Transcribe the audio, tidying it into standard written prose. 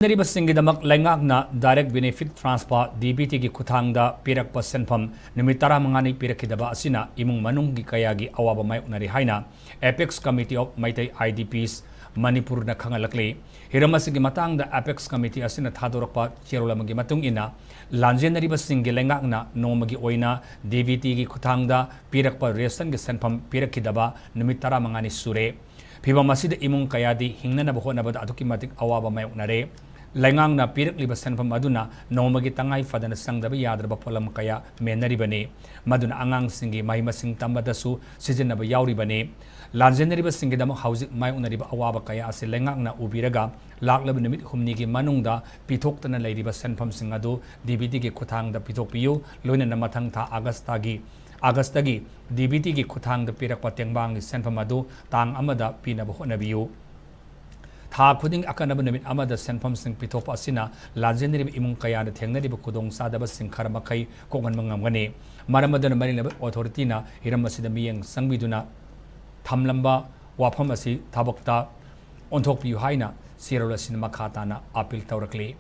Naribasingidamak Langakna direct benefit transfer DBT ki kuthangda pirak pa Senpham nimitara mangani pirakidaba asina imung manunggi kayagi awaba may unari haina Apex Committee of Maitai IDPs Manipur na khangalakli hiramasigi matangda Apex Committee asina thadorpa cherolamagi matung ina lanjenaribasingi Langakna nomagi oina DBT ki kuthangda pirak pa resan ki Senpham pirakidaba nimitara mangani sure Piba masida imung kayadi hingna na buho na bada atuki matik awaba may unare Langang na pirak liba Senpham aduna nomagi tangay fadana sangdaba yadraba polam kaya menaribane maduna angang singi mahimasing tambadasu sizinaba yauribane lanjenariba singi damo hauzik may unariba awaba kaya ase langang na ubiraga laklab nimit humnigi manungda pitoktana layriba Senpham singadu DBT ki kuthangda pitokpiyu loina na matang tha Agastagi DBT ki kuthangda pirak patengbang Senpham adu Tang amada Pinaba honabiyu Tha khuding akanaba namit amada Senpham sing pitopa asina lanjenariba imung kaya na thengnariba kudong sadaba sing kharamakay kongan mangamgani maramadana marinaba authority na hiramasida miyang sangbiduna thamlamba wafam asi thabakta onthokpiyu haina sirola sinama khatana apil Tourakle